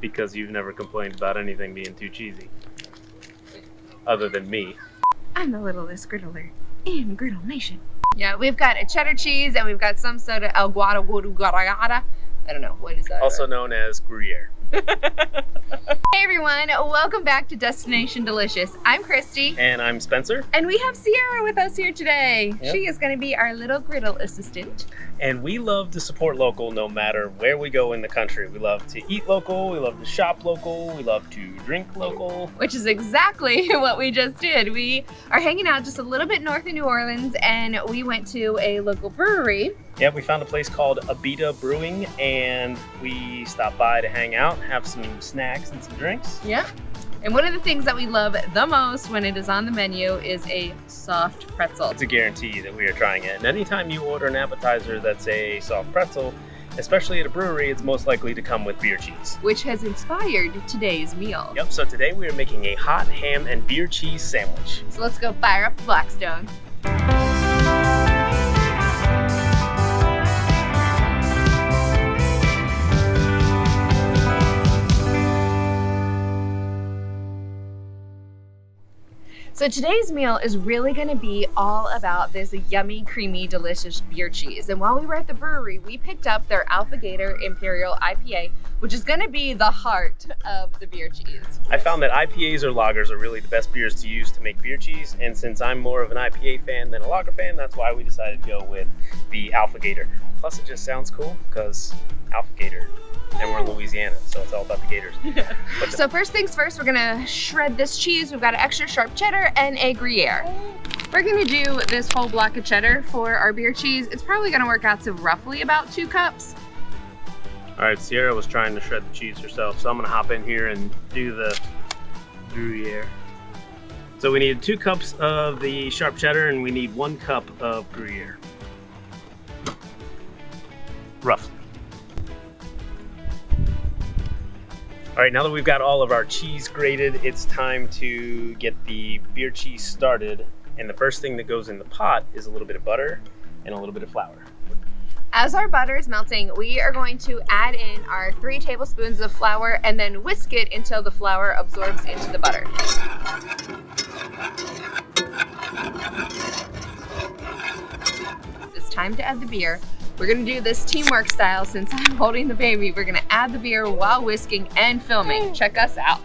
Because you've never complained about anything being too cheesy. Other than me. I'm the littlest griddler in Griddle Nation. Yeah, we've got a cheddar cheese and we've got some sort of El Guada Guadu Gada Gada. I don't know, what is that? Also known as Gruyere. Hey everyone, welcome back to Destination Delicious. I'm Christy. And I'm Spencer. And we have Sierra with us here today. Yep. She is going to be our little griddle assistant. And we love to support local no matter where we go in the country. We love to eat local, we love to shop local, we love to drink local. Which is exactly what we just did. We are hanging out just a little bit north of New Orleans and we went to a local brewery. Yeah, we found a place called Abita Brewing and we stopped by to hang out, have some snacks and some drinks. Yeah. And one of the things that we love the most when it is on the menu is a soft pretzel. It's a guarantee that we are trying it. And anytime you order an appetizer that's a soft pretzel, especially at a brewery, it's most likely to come with beer cheese. Which has inspired today's meal. Yep, so today we are making a hot ham and beer cheese sandwich. So let's go fire up the Blackstone. So today's meal is really going to be all about this yummy, creamy, delicious beer cheese. And while we were at the brewery, we picked up their Alpha-Gator Imperial IPA, which is going to be the heart of the beer cheese. I found that IPAs or lagers are really the best beers to use to make beer cheese. And since I'm more of an IPA fan than a lager fan, that's why we decided to go with the Alpha-Gator. Plus it just sounds cool because Alpha-Gator. And we're in Louisiana, so it's all about the gators. So first things first, we're gonna shred this cheese. We've got an extra sharp cheddar and a Gruyere. We're gonna do this whole block of cheddar for our beer cheese. It's probably gonna work out to roughly about 2 cups. All right, Sierra was trying to shred the cheese herself, so I'm gonna hop in here and do the Gruyere. So we need 2 cups of the sharp cheddar and we need 1 cup of Gruyere. Roughly. All right, now that we've got all of our cheese grated, it's time to get the beer cheese started. And the first thing that goes in the pot is a little bit of butter and a little bit of flour. As our butter is melting, we are going to add in our 3 tablespoons of flour and then whisk it until the flour absorbs into the butter. It's time to add the beer. We're gonna do this teamwork style since I'm holding the baby. We're gonna add the beer while whisking and filming. Check us out.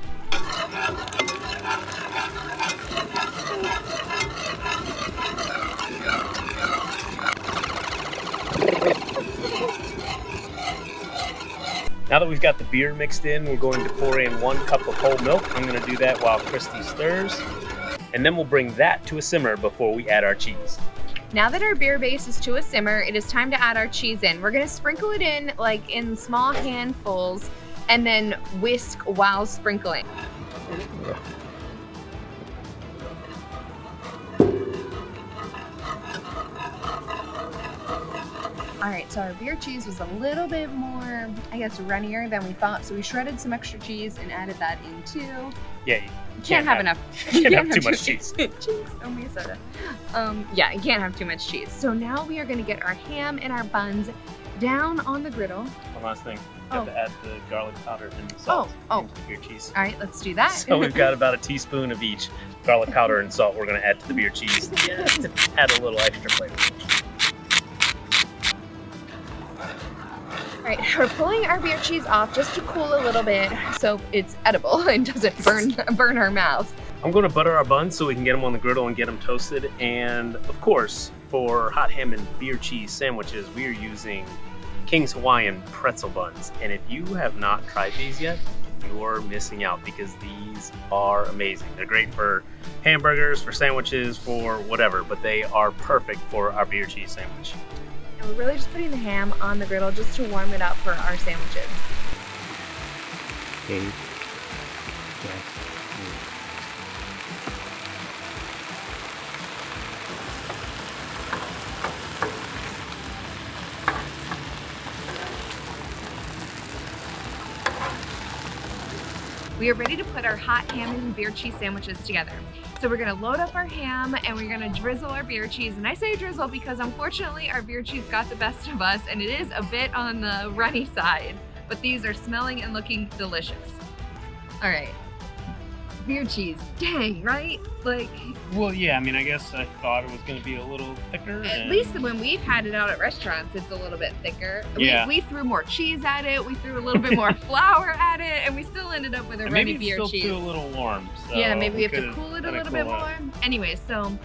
Now that we've got the beer mixed in, we're going to pour in 1 cup of whole milk. I'm gonna do that while Christy stirs. And then we'll bring that to a simmer before we add our cheese. Now that our beer base is to a simmer, it is time to add our cheese in. We're gonna sprinkle it in like in small handfuls and then whisk while sprinkling. All right, so our beer cheese was a little bit more, I guess, runnier than we thought. So we shredded some extra cheese and added that in too. Yeah, you can't have enough. You can't have too much cheese. Cheese, oh my soda. Yeah, you can't have too much cheese. So now we are gonna get our ham and our buns down on the griddle. One last thing, you have to add the garlic powder and the salt into the beer cheese. All right, let's do that. So we've got about a teaspoon of each garlic powder and salt we're gonna add to the beer cheese to add a little extra flavor. All right, we're pulling our beer cheese off just to cool a little bit so it's edible and doesn't burn our mouths. I'm going to butter our buns so we can get them on the griddle and get them toasted. And of course, for hot ham and beer cheese sandwiches, we are using King's Hawaiian pretzel buns. And if you have not tried these yet, you're missing out because these are amazing. They're great for hamburgers, for sandwiches, for whatever, but they are perfect for our beer cheese sandwich. And we're really just putting the ham on the griddle just to warm it up for our sandwiches. Okay. We are ready to put our hot ham and beer cheese sandwiches together. So we're gonna load up our ham and we're gonna drizzle our beer cheese. And I say drizzle because unfortunately our beer cheese got the best of us and it is a bit on the runny side. but these are smelling and looking delicious. All right. Beer cheese. Dang, right? Like, well, yeah, I mean, I guess I thought it was going to be a little thicker. at least when we've had it out at restaurants, it's a little bit thicker. Yeah. We threw more cheese at it. We threw a little bit more flour at it, and we still ended up with a runny maybe beer it's cheese. still too a little warm. So Yeah, maybe we have to cool it a little bit more. Anyway, so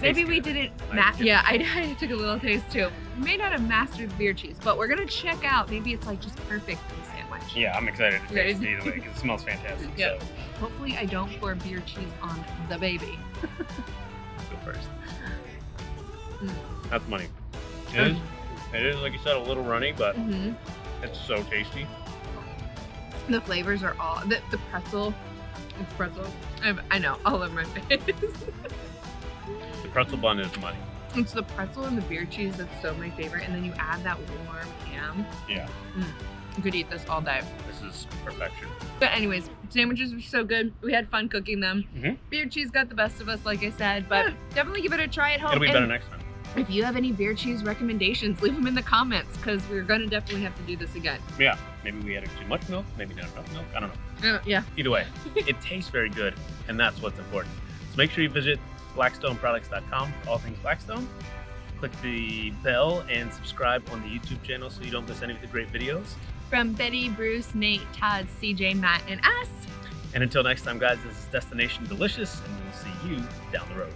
maybe we didn't. Yeah, I took a little taste too. We may not have mastered the beer cheese, but we're gonna check out. Maybe it's like just perfect for the sandwich. Yeah, I'm excited to taste it either way because it smells fantastic. Yeah. So Hopefully, I don't pour beer cheese on the baby. go first. Mm. That's money. It is, like you said, a little runny, but it's so tasty. The flavors are all the pretzel. It's pretzel. I know, all over my face. The pretzel bun is money. It's the pretzel and the beer cheese that's so my favorite, and then you add that warm ham. Yeah. You could eat this all day. This is perfection. But anyways, sandwiches were so good. We had fun cooking them. Beer cheese got the best of us, like I said, but definitely give it a try at home. It'll be better next time. If you have any beer cheese recommendations, leave them in the comments because we're gonna definitely have to do this again. Yeah. Maybe we added too much milk. Maybe not enough milk. I don't know. Yeah. Either way, it tastes very good, and that's what's important. So make sure you visit blackstoneproducts.com for all things Blackstone. Click the bell and subscribe on the YouTube channel so you don't miss any of the great videos. From Betty, Bruce, Nate, Todd, CJ, Matt, and us. And until next time, guys, this is Destination Delicious, and we'll see you down the road.